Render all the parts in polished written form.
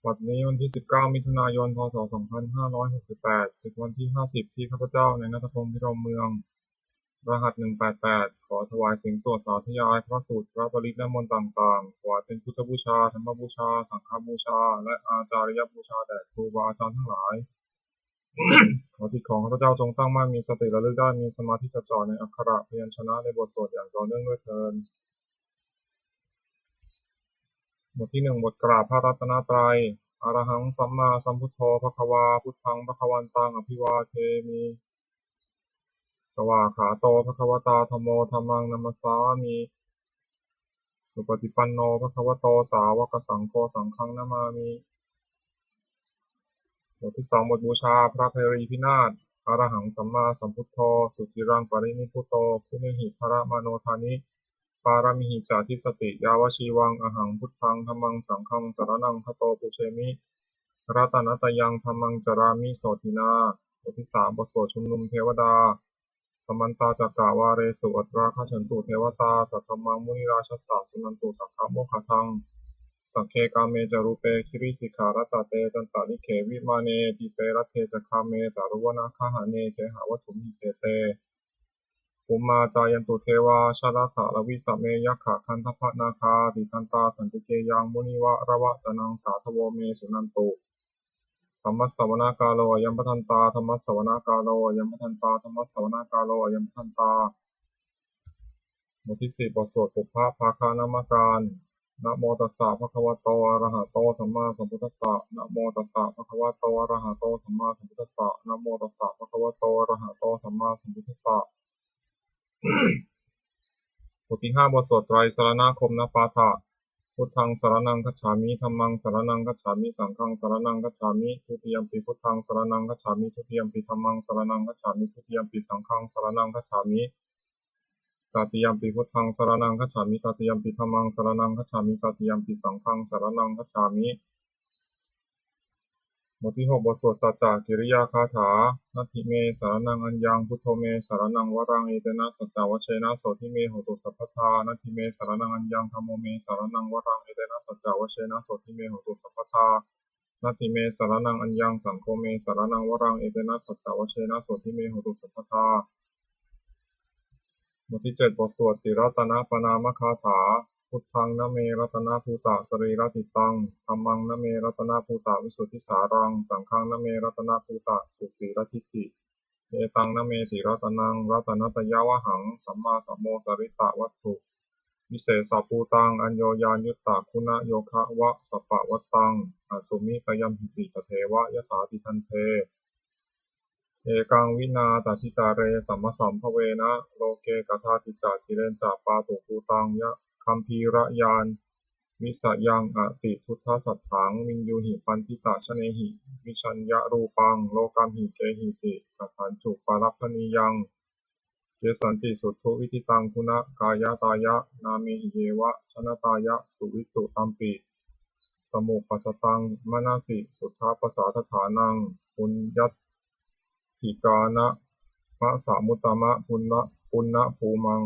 บัดนี้วันที่19มิถุนายนพศ2568เป็นวันที่50ที่ข้าพเจ้าในณัฐพงษ์พิรมเมืองรหัส188ขอถวายเสียงสวดสาธยายพระสูตรพระปริตรและมนต์ต่างๆถวายเป็นพุทธบูชาธรรมบูชาสังฆบูชาและอาจาริยบูชาแด่ครูบาอาจารย์ทั้งหลายขอจิตของข้าพเจ้าจงตั้งมั่นมีสติระลึกได้มีสมาธิจดจ่อในอักขระพยัญชนะในบทสวดอย่างต่อเนื่องด้วยเทอญบทที่1บทกราบพระรัตนตรัยอะระหังสัมมาสัมพุทโธภควาพุทธังภควันตังอภิวาเทมิสวากขาโตภควตาธัมโมธัมมังนัมสสามิสุปฏิปันโนภควโตสาวกสังโฆสังฆังนามามิบทที่2บทบูชาพระเพรีพินาศอะระหังสัมมาสัมพุทโธสุจิรังปรินิพพุโตพุเนหิภระมโนทานิปารามิหิจาทิสติยาวชีวังอหังพุทธังธัมมังสังฆังสรณังคโตปุเชมิรัตนัตยังธัมมังจารามิโสทินาบทที่3บทสวดชุมนุมเทวดาสมันตาจักกาวาเรสุอัตราคฉันตุเทวตาสัทธมังมุนิราชสสะสุนันตุสักขะโมคคัทังสังเคกาเมจารุเปคิริสิกขารัตเตจันตาลิเขวิมาเนติเปรัตเทจคาเมตารุวนาคหาเนเกหาวัตถุมิเจเตภูมิมาจายันตุเทวาชาลถะลวิสเมยัคขะคันทพนาคาติคันตาสันติเกยังมุนิวะระวะจนังสาทโวเมสุนันตุธรรมสสวนากาโลยัมปทันตาธรรมสสวนากาโลยัมปทันตาธรรมสสวนากาโลยัมปทันตาบทที่4บทสวดปุพพะภาคานามการนะโมตัสสะภะคะวะโตอะระหะโตสัมมาสัมพุทธัสสะนะโมตัสสะภะคะวะโตอะระหะโตสัมมาสัมพุทธัสสะนะโมตัสสะภะคะวะโตอะระหะโตสัมมาสัมพุทธัสสะบทที่5บทสวดไตรสรณคมนปาฐะพุทธังสรณังคัจฉามิธัมมังสรณังคัจฉามิสังฆังสรณังคัจฉามิทุติยัมปิพุทธังสรณังคัจฉามิทุติยัมปิธัมมังสรณังคัจฉามิทุติยัมปิสังฆังสรณังคัจฉามิตติยัมปิพุทธังสรณังคัจฉามิตติยัมปิธัมมังสรณังคัจฉามิตติยัมปิสังฆังสรณังคัจฉามิบทที่6บทสวดสัจจกิริยาคาถานัตถิเมสารนังอัญญังพุทโธเมสารนังวรังเอเตนะสัจจวัชเชนะโสทิเมโหตุสัพพทานัตถิเมสารนังอัญญังธัมโมเมสารนังวรังเอเตนะสัจจวัชเชนะโสทิเมโหตุสัพพทานัตถิเมสารนังอัญญังสังโฆเมสารนังวรังเอเตนะสัจจวัชเชนะโสทิเมโหตุสัพพทาบทที่7บทสวดติรัตนะปนามคาถาพุทธังนะเมรัตนะภูตะสรีระจิตตังธัมมังนะเมรัตนะภูตะวิสุทธิสารังสังฆังนะเมรัตนะภูตะสุสีรทิฏฐิเอตังนะเมติรัตนังรัตนัตยาวหังสัมมาสัมโมสริตะวัตถุวิเศษภูตังอัญโยยานยุตตะคุณโยคะวะสปะวัตตังอสุมิกยัมหิติตเทวะยถาติทันเทเอกังวินาตทิตาเรสัมมสัมภเวนะโลเกกทาติจาจิเรนจาปาตุภูตังยะคัมภีระยานวิสยังอติพุทธสัทถังวินยูหิปันติตาชเนหิวิชัญญะรูปังโลกัมหิเกหิติกัฏฐันจุปารัพพนิยังเยสันติสุทธุวิธิตังคุณกายตายะนาเมหิเยวะชนะตายะสุวิสุตัมปิสมุปปัสสตังมนาสิสุทธาปสาทฐานังปุญญัตถิกานะมะสามุตตมะปุณณภูมัง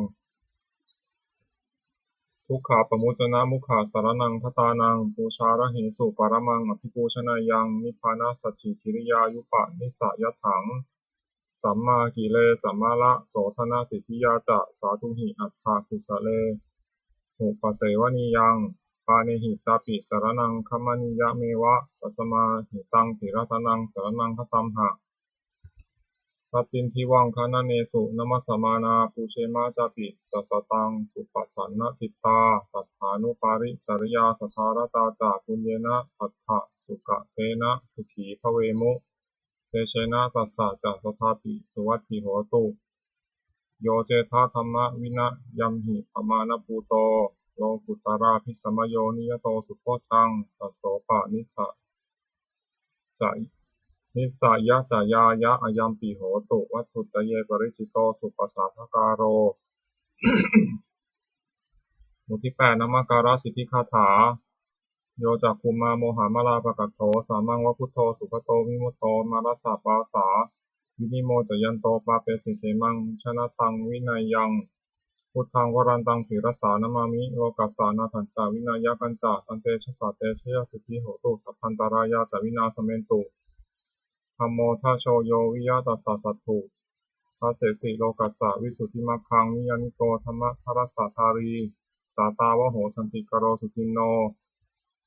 ทุกขาปมุจจนะมุขาสารนังทตานังปูชาระเหสุปรมังอภิปูชนายังนิพพานาสัจฉิกิริยายุปะนิสยถังสัมมากิเลสัมมาละโสธนาสิทธิยาจะสาธุหิอัตถาคุสะเลหุปเสวนียังปาเนหิจาปิสารนังคัมมนิยะเมวะตัสมาหิตังติรัตนังสารนังคตัมหะปัตตินทิวังคานาเนสุนัมสมานาปูเชมาจาปิสัสสตังสุปัสสันนจิตตาตัฏฐานุปาริจริยาสัทธารตาจาปุญเยนะตัฏฐะสุกะเตนะสุขีภเวมุเตเชนะตัสสะจะสัทธาติสุวัตถิโหตุโยเจทาธัมมะวินะยัมหิปมาณภูโตโลกุตราภิสัมมโยนิยโตสุโพชังตัสโสปะนิสสะจะนิสสายะจายายะอายัมปิโหตุวัตถุตเยปริจิโตสุปสาทการโรบทที่8นามการสิทธิคาถาโยจักขุมาโมหามาลาปะกัตโถสามังวะพุทโธสุขโตวิมุตโตมารัสสะปาสาวินิโมจยันโตปาเปสิเทมังชนะตังวินัยยัง พุทธังวรันตังศิรสานามามิโลกัสสานาถันจาวินายกันจาตันเตชะสาเตชะยสิทธิโหตุสัพพันตารายาจาวินาสเมนตุธัมโมทัชโชโยวิยะตัสสะสัตถุทัสเสสิโลกัสสะวิสุทธิมัคคังนิยานิโกธรรมะทรัสสะทารีสาตาวโหสันติกโรสุจินโน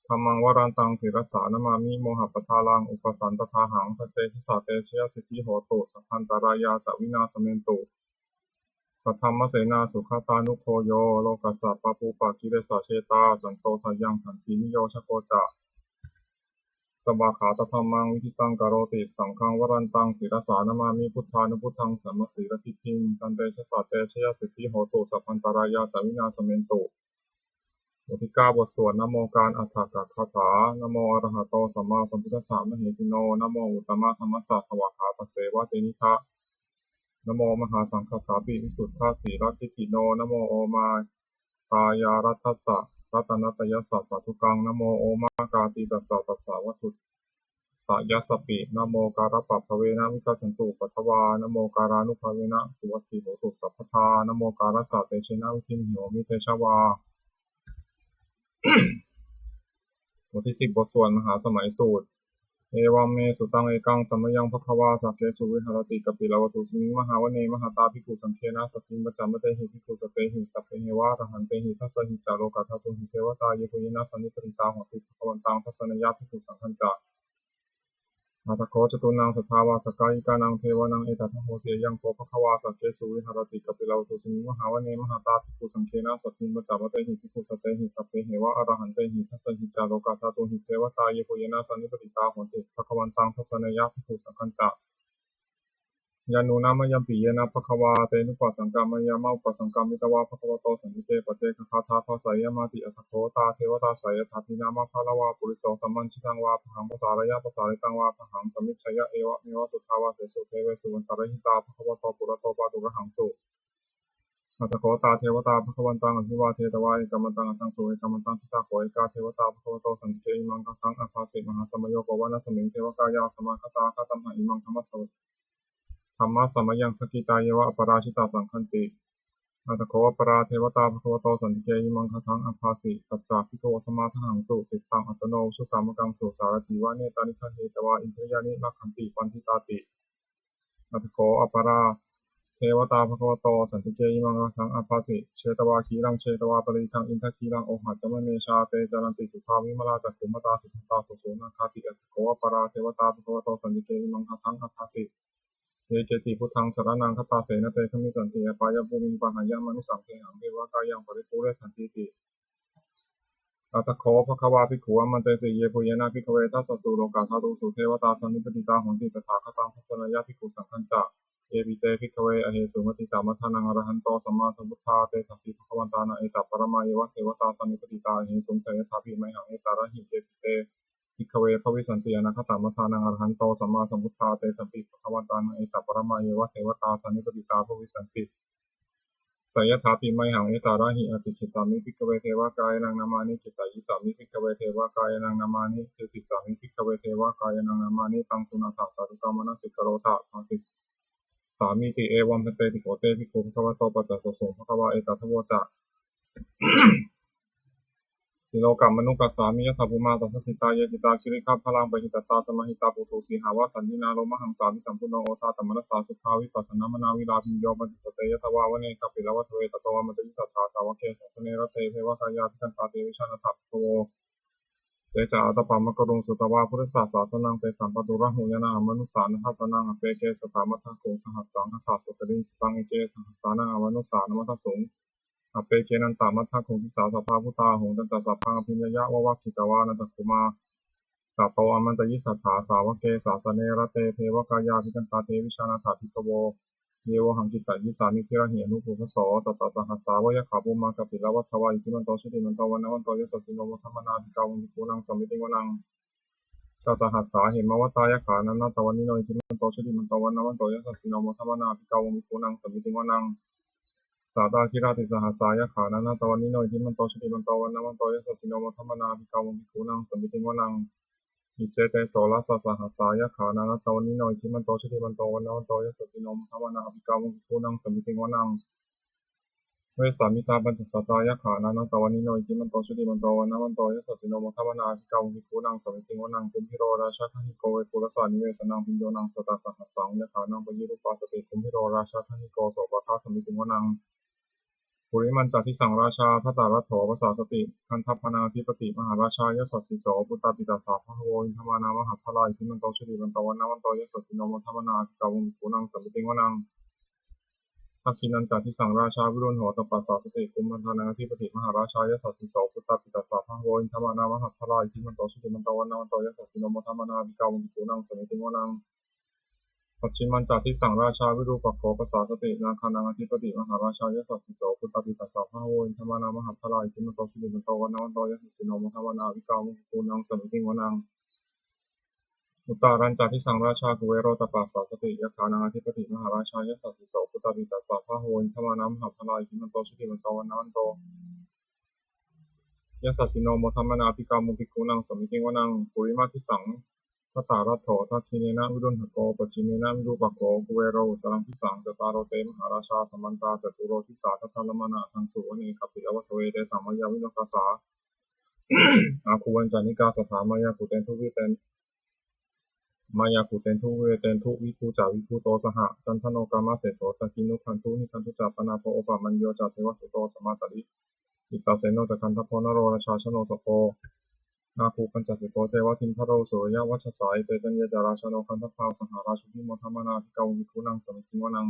ธัมมังวรันตังศิรสานามามิโมหะปทาลังอุปสันตทาหังทัตเตชะสาเตชะยสิทธิโหตุสัพพันตารายาจาวินาสเมนตุสัทธัมมะเสนาสุขตานุโคโยโลกัสสะปะปูปะกิเลสะเชตาสันโตสยังสันตินิโยชโกจะสวากขาตธัมมังวิธิตังกโรติสังฆังวรันตังศิรสานามามิพุทธานุพุทธังสัมมสีรทิฏฐิตันเตชะสาเตชะยสิทธิโหตุสัพพันตารายาจาวินาสเมนตุบทที่9บทสวดนะโมการอัฏฐกคาถานะโมอะระหะโตสัมมาสัมพุทธัสสะมเหสิโนนะโมอุตตมะธัมมัสสะสวากขาตเสวะเตนิทะนะโมมหาสังฆสสาปิวิสุทธาสีรัตถิกิโนนะโมโอมาตายารัตถัสสะรัตนัตยัสสะสาธุกังนะโมโอมากาติตัสสะตัสสะวัตถุตยัสสปินะโมการะปัพพเวนะวิคัสสันตุปัทวานะโมการานุภเวนะสุวัตถิโหตุสัพพทานะโมการะสะเตชะนะวิทิมโหมิเตชะวาบทที่10บทสวดมหาสมัยสูตรเอวัมเมสุตังเอกังสัมมยังภควาสัพเพสุวิหรติกัปปิลวตุสมิงมหาวเนมหาตาภิกขุสังฆนะสัพพิมปจามเตหิภิกขุสเตหิสัพเพเหวะอรหันเตหิทัสสะหิจาโลกัสสะตุหิเทวตาเยปุยนะสันนิปติตาโหติภควันตังทัสสะนยะภิกขุสังฆัญจานาทโคจตุนังสัทธาวาสกายิกานังเทวานังเอตัทโหเสยังโกภควาสัพเพสุวิหรติกัปปิลวตุสมิงมหาวเนมหาตาภิกขุสังฆนะสัพพิมปจามเตหิภิกขุสเตหิสัพเพเหวะอรหันเตหิทัสสะหิจาโลกัสสะตุหิเทวตาเยปุยนะสันนิปติตาโหติภควันตังทัสสะนยะภิกขุสังฆัญจายานุนามยังปิเยนะภควาเตนุปัสสังกามยามะอุปสังกามิตวะภควโตสันติเตปเจกคาถาภาษายมาติอัตถโคตาเทวตาสายทัพพินามะภะละวะปุริโสสัมมัญชิตังวะพหังภาษารยะภาษาริตังวะพหังสมิชยะเอวะเมวะสุทธาวะเสสุเทเวสุวันตารหิตาภควโตปุระโตปาตุระหังสุอัตถโคตาเทวตาภควันตังอภิวาเทตวะเอกมันตังอัตถังสุเอกมันตังทิตาโขเอกาเทวตาภควโตสันติเตอิมังคังอภาสิมหาสมโยกวานะสมิงเทวกายาสมาคตาคตัมหะอิมังธรรมสวธรรมะสัมมยังคกิตาเยวะอปราชิตาสังคันติอัตโขอปราเทวตาภควโตสันติเกยิมังคทังอภาสิตัจจาภิกขวสมาทหังสุติตังอัตโนชุกามกังสุสารติวะเนตานิคันเทตวาอินทริยานิลักขันติปันทิตาติอัตโขอปราเทวตาภควโตสันติเกยิมังคทังอภาสิเชตวาคีรังเชตวาปริทังอินทคีรังโอหัจจมเนชาเตจารันติสุภาวิมลาจักขุมตาสุทตาสุโสนาคาติอัตโขอปราเทวตาภควโตสันติเกยิมังคทังอภาสิเยเกติพุทธังสรณังคตาเสนเตขมิสันติปายภูมิปะหายังมนุสังเทหังเทวกายังปริปุเรสันติติอัตถโคภควาภิกขุอมันเตสิเยปุเยนะภิกขเวทัสสสุโลกาธาตุสุเทวตาสันนิปติตาหนติตถาคตังทัสสนยะภิกขุสังฆัญจะเอวิเตภิกขเวอเหสุมติตามัทานังอรหันโตสัมมาสัมพุทธาเตสัพพิภควันตานะเอตัปปรมาเยวะเทวตาสันนิปติตาอเหสุมเสยถาภิไมหังเอตาระหิเจติเตภิกขเวภวิสันติอนาคตามัทานังอรหันโตสัมมาสัมพุทธาเตสัพพิภควันตานะเอตัปปรมาเยวะเทวตาสันนิปติตาภวิสันติสยถาปิไมหังเอตาระหิอติขิสามิภิกขเวเทวกายนังนามานิจิตตายิสามิภิกขเวเทวกายนังนามานิเทศิสามิภิกขเวเทวกายนังนามานิตังสุนาถาสาธุกามนัสสิกโรธาภาสิสามิติเอวัมเพเตติโกเตภิกขุภควโตปัจจสโสภควาเอตทัพโวจะสิโลกัมมนุกัสสามิยถาภูมาตัสสิตาเยสิตาคิริคัพพลังปหิตตาสมหิตาปุถุสีหาวาสันตินาโลมหังสาวิสัมพุโนโอทาตมนัสสาสุทธาวิปัสสนามนาวิลาภิโยปัสสเตยทวาวเนกัปปิลวัตเวตโตมัตติสัทธาสาวเกสัสเนรเตเทวกายาทิกันตาเตวิชานะทัพโตเตจาอัตปามะกรุงสุตวาพุทธศาสสนังเตสัมปตุระหุยนาอมนุสานะทัสนังอเปเกสถามัทธโกสหัสสังหัสสตริงสตังเอเกสหัสสานังอมนุสานะมัทธสงอเปเกนันตามัทธโกทิสาสภาพุตาหงตันตสัพพังอภิญญะวะวะกิตวานันตคุมาตาโตอมันตยิสัทธาสาวเกสาสเนรเตเทวกายาทิกันตาเตวิชานาถาภิกโวเยวหังกิตายิสามิทิระเหนุภูพโสตตสหัสสาวะยะขาภูมากัปปิลวัฏทวาอิทิมันโตชุติมันโตวันนวันโตยสสิโนมัทธมนาภิกาวุมิปุนังสมิติวนังตัสหัสสาเหมวัตตายะขานันนาตวันนิโนอิทิมันโตชุติมันโตวันนวันโตยสสิโนมัทธมนาภิกาวุมิปุนังสมิติวนังสาตาคิราติสหัสสายะขานันนาตวันนิโนอิทิมันโตชุติมันโตวันนวันโตยสสิโนมัทธมนาภิกาวุมิปุนังสมิติวนังอิเจเตโสรัสสะหัสสายะขานานาตวนิโนอิทิมันโตชุติมันโตวันนวันโตยสสิโนมัทธมนาภิกาวุมิปุนังสมิติวนัง เวสามิตาปัญจสัตตายะขานานัตตวันิโนอิจิมันโตชุติมันโตวันนะมันโตยะสัสสิโนโมทัมนาภิกาวุหิคูนังสมิติงวนังคุมพิโรราชาทัหิโกเวปุรสานิเวสนังพิญโยนังสตาสหัสสังยะขานังปยิรุปาสติคุมพิโรราชาทัหิโกโสปะคาสมิติงวนังปุริมันจัติสังราชาทัตตารัตโถภาษาสติคันทัพพนาธิปติมหาราชายะสัสสิโสปุตตาปิตาสาภะโวอินทมานามหัพพลาอิทิมันโตชุติมันโตวันนะมันโตยะสัสสิโนโมทัมนาภิกาวุหิคูนังสมิติงวนังทักขินันจัติสังราชาวิรุณโหตปัสสาสติกุมพันธานาธิปติมหาราชายะสัสสิโสปุตตาปิตาสาภะโวอินทมานามหัพพลาอิทิมันโตชุติมันโตวันนะมันโตยะสัสสิโนโมทัมนาภิกาวุหิคูนังสมิติงวนังปัจฉิมันจัติสังราชาวิรูปัคโขปัสสาสตินาคานังอธิปติมหาราชายะสัสสิโสปุตตาปิตาสาภะโวอินทมานามหัพพลาอิทิมันโตชุติมันโตวันนะมันโตยะสัสสิโนโมทัมนาภิกาวุหิคูนังสมิติงวนังอุตตารัญจติสังราชากุเวโรตปัสสาสติยะคานังอธิปติมหาราชายะสัสสิโสปุตตาปิตาสาภะโวอินทมานามหัพพลาอิทิมันโตชุติมันโตวันนะมันโตยะสัสสิโนโมทัมนาภิกาวุหิคูนังสมิติงวนังปุริมาทิสังทัตตารัตโถทัคคิเนนะวิรุณหโกปัจฉิเนนะวิรูปัคโขกุเวโรตรังพิสังจตารโรเตมหาราชาสมันตาจตุโรทิสาทัตตลมนะทังสุวเนกัปปิอวัตเวเตสัมมยาวิโนทัสสาอาคูวันจานิกาสถามายากุเตนทุวิเตนมายากุเตนทุเวเตนทุวิภูจาวิภูโตสหจันทโนกามะเสโสตะกินุคันทุนิคันทุจาปนาโปโอปะมัญโยจาเทวสุโตสมาตริอิตาเสโนจักันทโพนโรราชาชโนสโปนาคูปัญจสิโปเจวะทิมพโรสุริยวัชสายเตจัญญจาราชโนคันทพาวสหราชุพิโมทัมนาภิกาวุหิคูนังสมิติงวนัง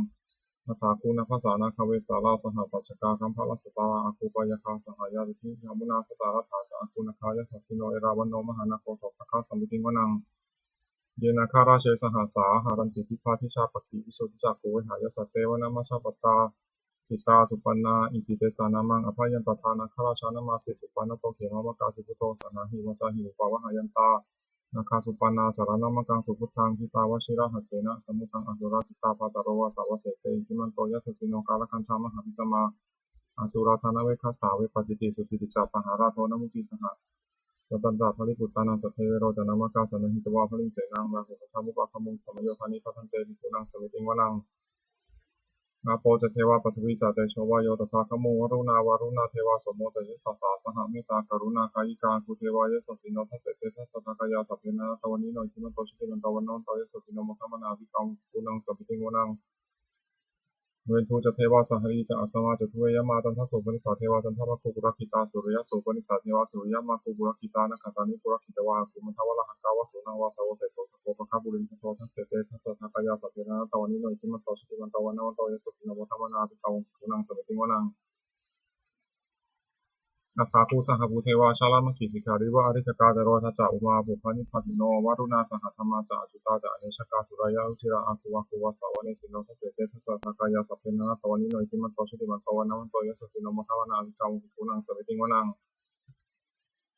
นาถาคูนภาษานาคเวสาลาสหปัจจกาคัมภลัสตาอาคูปายคาสหายาวิธิยามุนาคตารัฐาจาอาคูนคายสัสสิโนเอราวันโนมหานาโคสภคาสมิติงวนังเยนาคาราเชสหาสาหารันติทิพาทิชาปกิวิสุทธิจักขุวิหายสัตเตวนามาชาปตาจิตาสุปันนาอิติเตสานามังอภัยันตทานาคาราชานามาสิสุปันนโตเขมมะกาสิพุโตสนาหิวจาหิวปาวหายันตานาคาสุปันนาสารนามกังสุพุทธังทิตาวชิระหัตเถนะสมุทังอสุราสิตาปาตโรวาสาวเสเตหิมันโตยัสสิโนกาลคัญชามหาภิสมาอสุราธานเวคัสสาเวปจิติสุติติจาปหาราโทนมุติสหตันตาภริปุตตานังสัพเพโรจนามกาสนหิตวาภริงเสนังราหุปธรรมุปะขมุงสมโยธานิพัทันเตภิกขุนังสมิติงวนังนาโปจเทวาปัทวีจาเตโชวายโยตถาคโมวรุณาวารุณาเทวาสมโมตยิสสาสหเมตตากรุณากายิกาคุเทวายสสิโนทัสเสเตทัสสะทากายาสัพเพนะตวันนิโนจิมันโตชิติมันตวันนนโตยสสิโนมทัมนาภิกังกุนังสมิติงวนังเวนทูจะเทวาสหรีจะอสมาจะทุเวยมาตันทสุปนิสาเทวาตันทภคุปุรคิตาสุริยสุปนิสาเทวาสุริยมาคุปุรคิตานะขันตานิปุรคิตวาคุมันทวะละหังกาวสุนังวาสาวเสโตสโกปะคาบุรินทโตทัสเสเตทัสสะทากายาสัพเพนะตวันนิโนจิมันโตชิติมันตวันนนโตยสสิโนมทัมนาภิกังกุนังสมิติงวนังนาคาภูสหภูเทวาชาลามกิสิการิวะอริจกาจารวัฏจาอุมาภุพานิพัติโนวารุณาสหธรรมาจาจุตาจาอเนชกาสุรายาอุชิระอาคุวะคุวะสาวเนสิโนทัสเสเตทัสสะทากายาสัพเพนะตวันนิโนจิมันโตชิติมันตวันนนโตยสสิโนมทัมนาภิกังกุนังสมิติงวนัง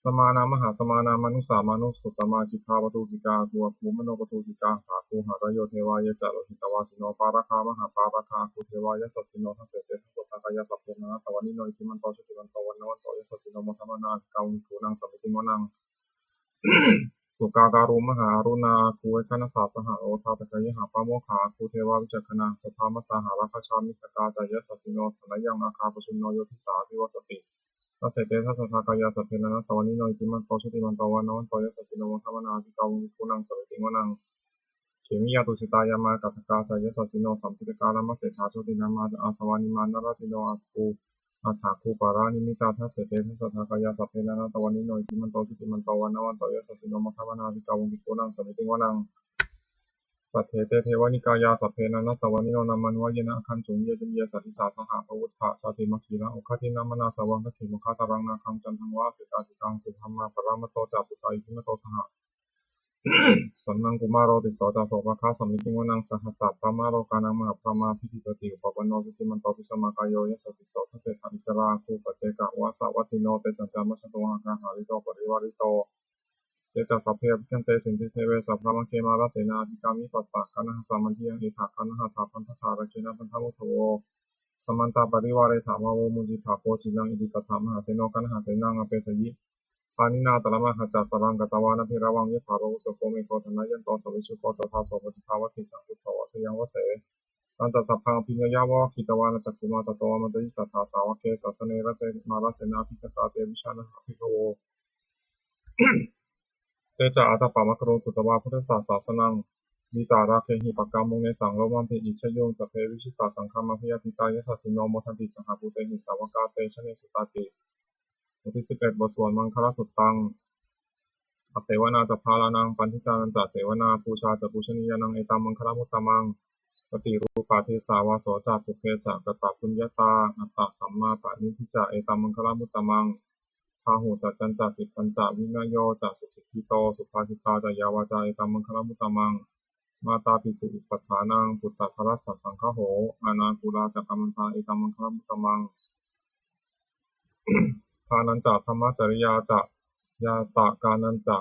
สมานามหาสมานามนุสามานุสุตตมาจิตาปตุสิกาตัวภูมโนปตุสิกาหาคูหารโยเทวายะจาโลหิตวาสิโนปาราคามหาปาราคาคูเทวายะสัสสิโนทัสเสเตทัสสะทากายาสัพเพนะตวันนิโนจิมันโตชิติมันตวันนนโตยสสิโนมทัมนาภิกังกุนังสมิติงวนังสุกาการุมหารุณาคูเวคณสาสหโอทาตกายหาปาโมขาคูเทวาวิจักขณาสทามตาหาราคชามิสกาจายสัสสิโนธนยังอาคาปชุนโนโยทิสาภิวสติทัสเสเตทัสสะทากายาสัพเพนะตวันนิโนจิมันโตชิติมันตวันนนโตยสสิโนมทัมนาภิกังกุนังสมิติงวนังเขมิยาตุสิตายามากัตถกาจายสัสสิโนสัมพิตกาลมัสเสธาโชตินามาอาสวานิมานารติโนอาคูอาถาคูปารานิมิตาทัสเสเตทัสสะทากายาสัพเพนะตวันนิโนจิมันโตชิติมันตวันนนโตยสสิโนมทัมนาภิกังกุนังสมิติงวนังสัทเถเตเทวนิกายาสัพเพนะนัตตวานิโนนามันวายนะคันจุงเยจเยสัตติสาสหะภวุฒะสาติมัคคีระโอคตินามนาสวังคติมุขตารังนาคังจันทังวาสิตาติกังสุธรรมาปรามโตจาปุตตาอิทิมโตสหะสันนังกุมารโรติโสตาโสภคาสมิติงวนังสหัสสะพระมาโรกานังมหาพระมาพิธิปติอุปปันโนสุติมันโตปิสมากายโยยสัสสิโสทัสเสถาอิสราคูปเจกะวาสาวัติโนเตสัจจามัชโตหะคาหาริโตปริวาริโตเจจัสสัพเพพิกันเตสินทิเทเวสัพพะมังเคมาลาเสนาธิกามิปัสสะคณหสามันทิยังอิทักคณหถาพันธทาระเกนะพันธมุทโธสมันตาปริวาเรถามาวมุจิถาโพจินังอิติตถามหาเสโนคณหเสนังอเปสยิปานินาตระมหาจัสสรังกตวานภิระวังยถาโรสโกเมโกธนายันโตสวิชุโกตถาโสปฏิภาวติสังพุทโธวสยังวเส ตันตสัพพังพิญญายาวะคิตวานจักขุมาตโตมัตติสัทธาสาวะเกศาสเนระเตมาราเสนาภิกตาเตวิชานะภิกขโวเตจาอัตถปามะกโรสุตวาพุทธศาสนังวิตาราเคหิปกรรมมุงเนสังโลมัมเพอิชโยงสัพเพวิชิตาสังฆามาพยาธิตายะสัสสิโนโมทันติสังหาภูเตหิสาวกาเตชะเนสุตาติบทที่11บทสวดมังคลสุตตังอเสวนาจะพาลานังปันทิจานันจะเสวนาปูชาจะปูชนียานังเอตัมมังคลมุตตมังปฏิรูปาเทสาวาโสจะปุเพจะกตปุญญาตาอัตตสัมมาตานิพิจะเอตัมมังคลมุตตมังพาหูสัจจันจะสิปัญจวินโยจะสุสิทธิโตสุภาสิตาจะยาวาจาเอตัมมังคลมุตตมังมาตาปิตุอุปทานังปุตตะทรัสสะสังฆโหอานาคุลาจักขมันตาเอตัมมังคลมุตตมังทานันจะธรรมจริยาจะยาตากานันจะ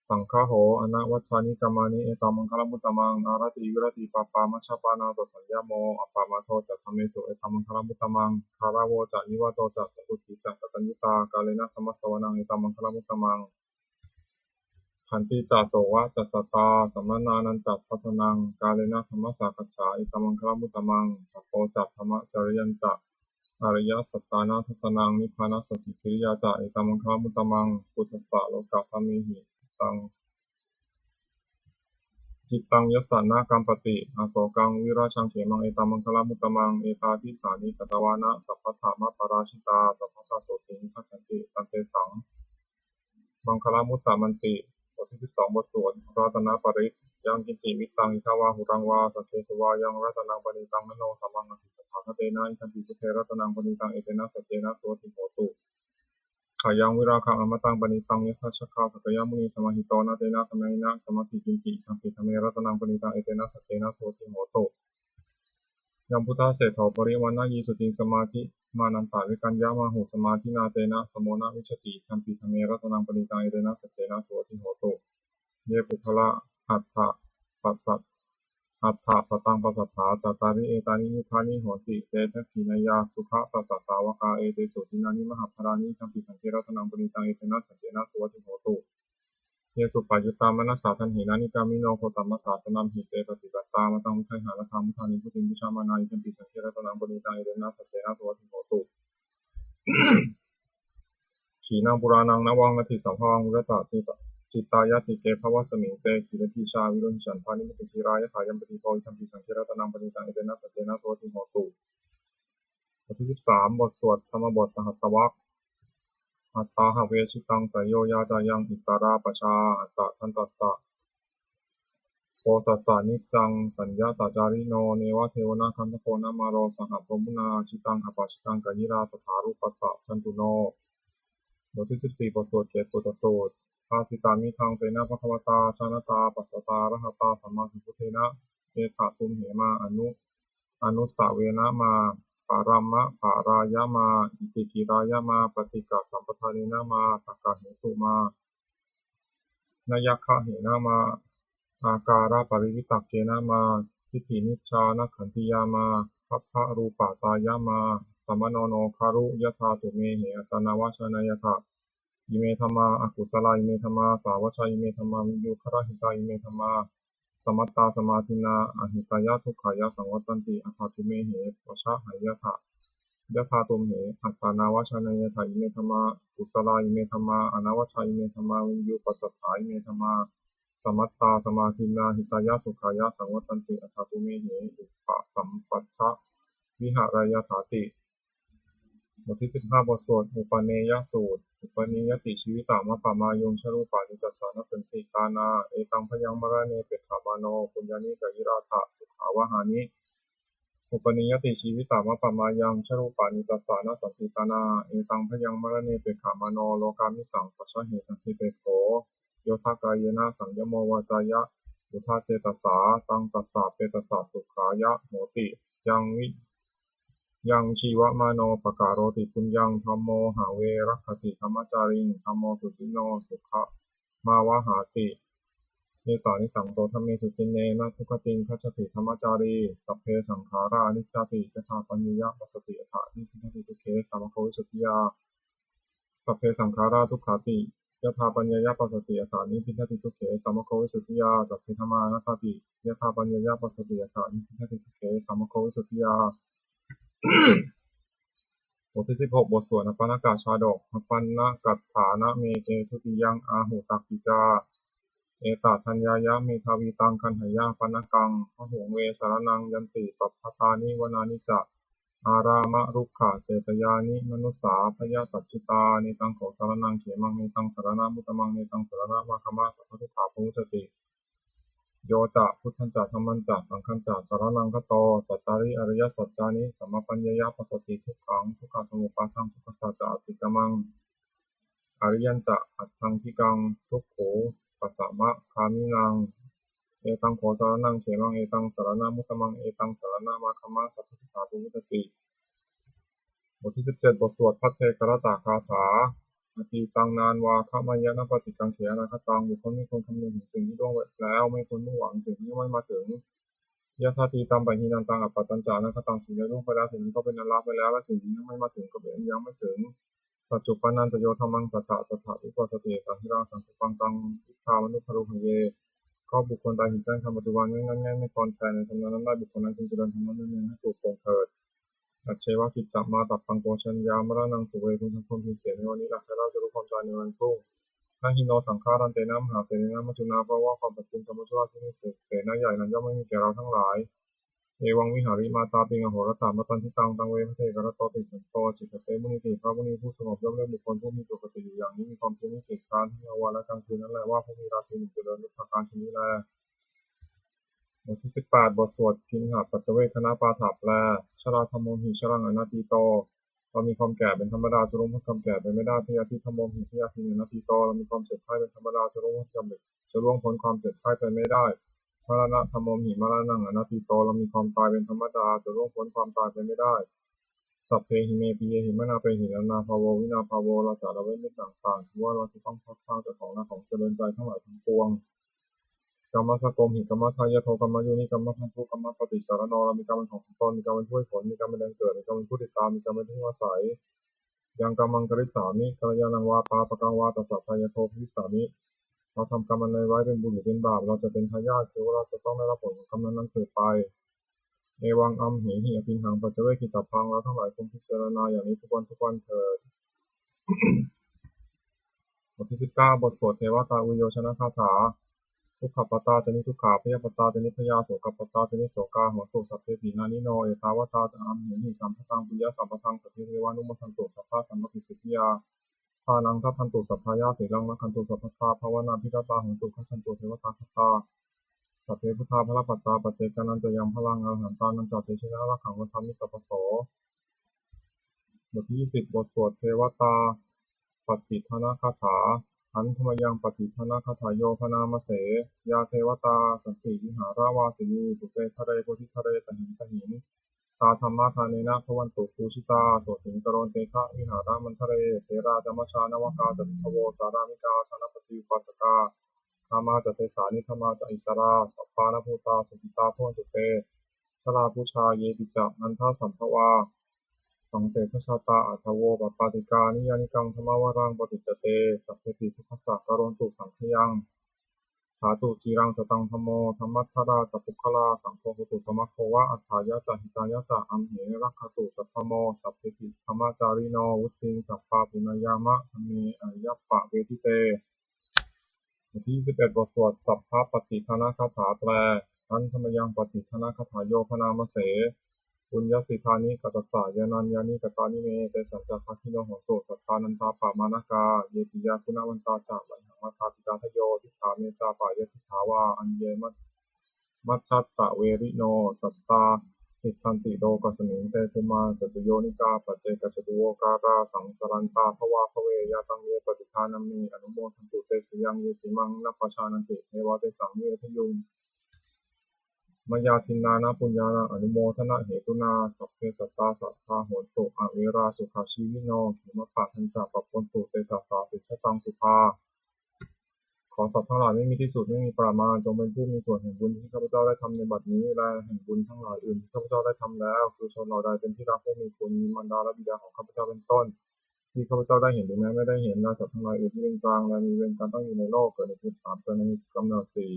สังฆโหอนาวัชชานิกามานิเอตัมมังคลมุตตมังอาราติวิรติปปามัชฌปานาตสัญญาโมอปามาโทจะธรรมเมสุเอตัมมังคลมุตตมังคาราวโวจะนิวาโตจะสตุติจะกตัญญูตากาเลนะธรรมสวนังเอตัมมังคลมุตตมังขันติจาโสวะจัสสตาสัมมนานันจัตทัสนังกาเลนะธรรมสาคัจฉาเอตัมมังคลมุตตมังสัพโพจัตธรรมจริยันจะอริยสัจจานาทัสนังนิพพานัสสติกิริยาจะเอตัมมังคลมุตตมังพุทธัสสะโลกะธรรมิหิตังจิตตังยัสสนากัมปติอาโศกังวิราชังเขมังเอตัมมังคลมุตตมังเอตาทิสานิกตวานะสัพพะธรรมปราชิตาสัพพะโสตินิคัจฉันติตันเตสังมังคลมุตตมันติบทที่12บทสวดรัตนปริตยังกินจิวิตังอิทาวาหุรังวาสัพเพสวายังรัตนังปณิตังมโนสัมมังอภิสัทธาคเตนะอิทันติพุทเทรัตนังปณิตังเอเตนะสัจเจนะโสติโหตุขายังวิราคังอมตังปณิตังยทัชชะคาสกยมุนีสมาหิโตนะเตนะธรรมะนะสมาธิกินจิทัมปิธรรมรัตนังปณิตังเอเตนะสัจเจนะโสติโหตุยัมพุทธะเศรษฐปริวันนะยีสุติสมาธิมานันตาวิกัญญามาหุสมาธินาเตนะสมโมนะวิชติทัมปิธรรมรัตนังปณิตังเอเตนะสัจเจนะโสติโหตุเยปุคละอัฏฐปัสสัตอัฏฐสตังปัสสัทธาจตาริเอตานิยุคานิโหติเตทัคขินายาสุขะปัสสะสาวกาเอเตสุตินานิมหาภารานิทัมปิสังเกรัตนังปณิตังเอเตนะสัจเจนะโสติโหตุเยสุปายุตตามนัสสาทันหินานิกามิโนโคตัมมัสสาสนัมหิเตปฏิบัติตามตังมุทัยหาละธรรมุทานิพุทธิมุชามานาอิทัมปิสังเกรัตนังปณิตังเอเตนะสัจเจนะโสติโหตุขีนังปุรานังนวังนาทิสัมภวังมุรตะจิตตายะติเกภวสมิงเตขีรติชาวิรุณฉันทานิมุติรายะถายัมปฏิโพอิทัมปิสังเกรัตนังปณิตังเอเตนะสัจเจนะโสติโหตุบทที่13บทสวดธรรมบทสหัสวรรคอัตตาหเวชิตังสยโยยาจายังอิตาราปชาอัตตะทันตัสสะโพสัสสานิจังสัญญาตาจาริโนเนวะเทวนาคันทโพนามาโรสหพรหมุนาชิตังอปาชิตังกายิราตถารุปัสสะชันตุโนบทที่14บทสวดเกตุตสูตรภาสิตามิทังเตนะภควตาชานตาปัสสตาระหตาสัมมาสัมพุทเทนะเอถาตุมเหมาอนุสาเวนะมาปารามะปารายะมาอิติกิรายะมาปฏิกะสัมปทานินะมาตักกะเหตุมานยัคคะเหนะมาอาการะปริวิตักเกนะมาทิฏฐินิจฉานะขันธิยามาภัพพะรูปาตายะมาสัมมโนโนคารุยะธาตุเมเหอัตนาวชนายะถะอิเมธัมมาอกุศลาอิเมธัมมาสาวชาอิเมธัมมามิยุคระหิตาอิเมธัมมาสมัตตาสมาธินาอหิตายะทุกขายะสังวัตตันติอภาตุเมเหปชะหายะถะยะธาตุมเหอัตตานาวชนายะถะอิเมธัมมากุศลาอิเมธัมมาอนาวชาอิเมธัมมามิยุปัสสัทธาอิเมธัมมาสมัตตาสมาธินาหิตายะสุขายะสังวัตตันติอภาตุเมเหอุปสัมปัชชะวิหารายถาติบทที่15บทสวดอุปเนยสูตรอุปนิยติชีวิตามะปะมายงชรูปานิจัสสานสันติกานาเอตังพยังมรเนเปขามโนปุญญานิกยิราถะสุขาวหานิอุปนิยติชีวิตามะปะมายังชรูปานิจัสสานสันติกานาเอตังพยังมรเนเปขามโนโลกามิสังปัชชะเหสันติเปโขโยทากายนะสังยโมวาจายะอุทาเจตสาตังตัสสะเปตสสะสุขายะโหติยังชีวมโนปการโรติปุญญังธัมโมหาเวรัคขติธรรมจาริงธัมโมสุติโนสุขะมาวหาติเนสานิสังโตธัมเมสุติเนนะทุกขติงคัจฉติธรรมจารีสัพเพสังขารานิจจติยถาปัญญยปัสสติอัฏฐานิทิฏฐิทุเคสัมโควิสุทธิยาสัพเพสังขาราทุกขติ ยถาปัญญายปัสสติยถานิพิทติทุกเขสัมโควิสุทธิยาสัพเพธรรมานัตติยถาปัญญายปัสสติยถานิพิทติทุกเขสัมโควิสุทธิยาบทที่16บทสวดอปันนกชาดกอปันนกัตถานะเมเตทุติยังอาหุตักขิกาเอตทัญญายะเมทาวีตังคันหายาปันนกังพหุงเวสารนังยันติปัปปตานิวนานิจะอารามะรุกขะเจตยานิมนุสาพยาตัจฉิตาเนตังโขสารนังเขมังเนตังสารนามุตมังเนตังสารนามาคมะสัพพทุกขาภูจติโยจะพุทธันจะธัมมัญจะสังฆัญจะสารนังคโตจัตตาริอริยสัจจานิสัมมาปัญญายปัสสติทุกขังทุกขสมุปาทังทุกขสัจจะอติกมังอริยัญจะอัตถังทิกังทุกโขปัสสะมะคามินังเอตังโขสารนังเขมังเอตังสารนามุตมังเอตังสารนามาคมะสัพพทุกขาภูจติบทที่17บทสวดพัทเทกรตะคาถาอตีตังนานวาขมายนะปฏิกังเขอนาคตังบุคคลไม่ควรคำนึงถึงสิ่งที่ล่วงแล้วไม่ควรมุ่งหวังสิ่งที่ยังไม่มาถึงยะถาตีตัมปะหินันตังอัปปตัญจานาคตังสิ่งใดล่วงไปแล้วสิ่งนั้นก็เป็นอันละไปแล้วและสิ่งที่ยังไม่มาถึงก็เป็นยังไม่ถึงปัจจุบันนันตโยธรรมังตถะตถะวิปัสสติสังฆรังสังฆปังตังทิฏฐามนุภรุหเยก็บุคคลใดเห็นแจ้งธรรมปัจจุบันง่ายๆไม่คลอนแคลนในธรรมนั้นได้บุคคลนั้นจึงเจริญธรรมนั้นให้ถูกโปร่งเถิดอัจเชวะกิจจมาตัดฟังโกชัญญามรณังสุเวทุนทั้งคนพิเศษในวันนี้หลักเราจะรู้ความใจในวันพรุ่งนาหิโนสังฆารันเตนะมหาเสนามัจจุนาเพราะว่าความปัจจุบันธรรมชาติที่มีเสนาใหญ่นั้นย่อมไม่มีแก่เราทั้งหลายเอวังวิหาริมาตาปิงอโหรตามตันทิตังตังเวพระเทกรตติสันโตจิตเตมุนิติพระมุนีผู้สงบย่อมเรียกบุคคลผู้มีปกติอยู่อย่างนี้มีความเพียรไม่เกียจคร้านทั้งวันและกลางคืนนั่นแหละว่าผู้มีราตรีหนึ่งเจริญนุภาการชนิดแลบทที่18บทสวดพิณหปัจจเวคคณปาฐาแปลชราธรรมโมหิชรังอนัตติโตเรามีความแก่เป็นธรรมดาจะร่วงพ้นความแก่ไปไม่ได้พยาธิธรรมโมหิพยาธิอนัตติโตเรามีความเจ็บไข้เป็นธรรมดาจะร่วงพ้นความเจ็บไข้ไปไม่ได้มรณะธรรมโมหิมรณังอนัตติโตเรามีความตายเป็นธรรมดาจะร่วงพ้นความตายไปไม่ได้สัพเพหิเมปิเยหิมนาเปหินาภาววินาภาวเราจะละเว้นไม่ต่างๆคือว่าเราจะต้องพัดพรากจากของนาของเจริญใจทั้งหลายทั้งปวงกรรมสกมหิกรรมทายโทกรรมโยนิกรรมพันธุกรรมปฏิสารนเรามีกรรมเป็นของตนมีกรรมเป็นผู้ให้ผลมีกรรมเป็นแดนเกิดมีกรรมเป็นผู้ติดตามมีกรรมเป็นที่อาศัยยังกรรมังกริสามิกัลยาณังวาปาปะกังวาตัสสะทายโทภิสามิเราทำกรรมอันใดไว้เป็นบุญหรือเป็นบาปเราจะเป็นทายาทคือว่าเราจะต้องได้รับผลของกรรมนั้นสืบไปเอวังอัมเหหิอภินหังปัจเจเวคิตัพพังเราทั้งหลายคงพิจารณาอย่างนี้ทุกวันเถิดบทที่19บทสวดเทวตาอุโยชนะคาถาทุกขปตาจนิทุกขาพยาปตาจนิพยาโสกปตาจนิโสกาหัวตุสัพเพปีนานิโนเอตาวตาจะอัมเหหิสัมภตังปุญญาสัมปทังสัพเพเทวานุโมทันตุสัพพะสัมปติสิทธิยาทานังทัพพันตุสัพพายาสีลังมะคันตุสัพพะภาวนาพิทัตตาหัวตุขันตุเทวตาคตาสัพเพพุทธาพระปัตตาปัจเจกานันจะยังพลังอรหันตานันจัตเตชนะละขังวัฏามิสัพพโสบทที่20บทสวดเทวตาปฏิทนาคาถาอันธรรมยังปฏิทนาคาถาโยพนามเสยาเทวตาสันติวิหาราวาสินีปุเตทะเรโพธิทะเรตหินตาธรรมะทาเนนะพวันตุภูชิตาโสถิงกรณเตคะวิหารามันทะเรเทราจมัชานวกาจตุภโวสารามิกาธนปฏิปัสสกาธรรมาจเตสานิธรรมาจอิสราสัพพานภูตาสุขิตาพวันตุเตชลาภูชาเยปิจักนันทสัมภวาสังเจทชาตาอัทโวปปาติกานิยานิกังธรรมวรังปฏิจเตสัพเพติทุกขสักกรณตุสังขยังสาตุจีรังสตังธรรมโมธรรมัทธราจัปุคลาสังโฆหุตุสมัคโควะอัฏฐายะจหิตายะจะอัมเหรักขตุสัพพโมสัพเพติธรรมจาริโนวุติงสัพพาปุณยามะธรรมีอริยปะเวทิเตบทที่21บทสวดสัพพะปฏิทนาคาถาแปลอันธรรมยังปฏิทนาคาถาโยพนามเสปุญญสิทานิกัตสายานัญญานิกตานิเมเตสัจจคัคขิโนโหตุสัทธานันตาปามานากาเยปิยาคุณวันตาจาไหลหังวัฏาปิตาทโยทิฏฐาเมจาปายทิฏฐาวาอัญเยมัจฉัตตะเวริโนสัตตาทิฏฐันติโลกัสมิงเตตุมาจตุโยนิกาปัจเจกจตุโวการาสังสรันตาภวาภเวยาตังเยปฏิทานัมมีอนุโมทันตุเตสุยังเยจิมังนัปปชานันติเทวะเตสังเวทยุงมยาทินนานะปุญญาณอนุโมทนะเหตุนาสัพเพสัตตาสัทธาโหตุอเวราสุขาชีวิโนขิมะปะทันจาปปนตุเตสาสาสิชตังสุภาขอสัตว์ทั้งหลายไม่มีที่สุดไม่มีประมาณจงเป็นผู้มีส่วนแห่งบุญที่ข้าพเจ้าได้ทำในบัดนี้และแห่งบุญทั้งหลายอื่นที่ข้าพเจ้าได้ทำแล้วคือชนเหล่าใดเป็นที่รักผู้มีคุณมีมารดาและบิดาของข้าพเจ้าเป็นต้น ที่ข้าพเจ้าได้เห็นหรือแม้ไม่ได้เห็นและสัตว์ทั้งหลายอื่นที่เป็นกลางและมีเวรการตั้งอยู่ในโลกเกิดในภพสามเกิดในกำเนิดสี่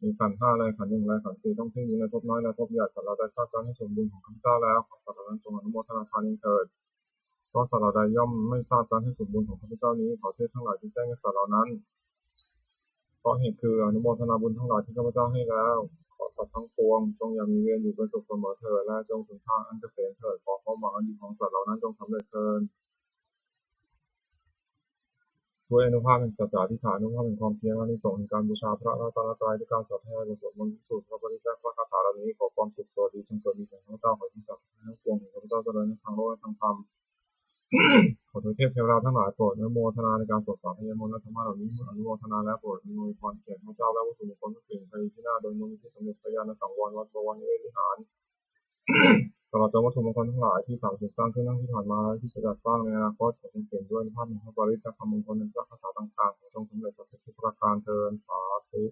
มีขันธ์ห้าและขันธ์หนึ่งและขันธ์สี่ต้องทิ้งอยู่ในภพน้อยและภพใหญ่สัตว์เราได้ทราบการให้ส่วนบุญของข้าพเจ้าแล้วขอสัตว์เหล่านั้นจงอนุโมทนาทานนี้เถิดเพราะสัตว์เหล่าใดย่อมไม่ทราบการให้ส่วนบุญของข้าพเจ้านี้ขอเทพทั้งหลายที่แจ้งให้สัตว์เหล่านั้นเพราะเหตุคืออนุโมทนาบุญทั้งหลายที่ข้าพเจ้าให้แล้วขอสัตว์ทั้งปวงจงอย่ามีเวรอยู่เป็นสุขเสมอเถิดและจงถึงทางอันเกษมเถิดขอความหวังอันดีของสัตว์เหล่านั้นจงสำเร็จเถิดด้วยอนุภาพแห่งสัจจะอธิษฐานอนุภาพแห่งความเพียรอานิสงส์แห่งการบูชาพระรัตนตรัยด้วยการสวดให้บทสวดมนต์พิสูจน์พระบริจาคพระคาถาเหล่านี้ขอความสุขสวัสดีจงเกิดมีแก่ข้าพเจ้าขอที่สัตว์ทั้งปวงของข้าพเจ้าเจริญในทางโลกและทางธรรมขอเทพเทวดาทั้งหลายโปรดอนุโมทนาในการสวดสาธยายมนต์และธรรมะเหล่านี้อนุโมทนาและโปรดอำนวยพรแก่ข้าพเจ้าและวัตถุมงคลทุกสิ่งไปที่หน้าโดยมูลนิธิสมเด็จพระญาณสังวรวัดบวรนิเวศวิหารตลอดจนวัตถุมงคลทั้งหลายที่สร้างขึ้นตั้งที่ผ่านมาและที่จะจัดสร้างในอนาคตขอจงเปลี่ยนด้วยอนุภาพแห่งพระบริจาคคำมงคลในพระคาถาต่างๆขอจงสำเร็จสำเร็จทุกประการเทอญสาธุ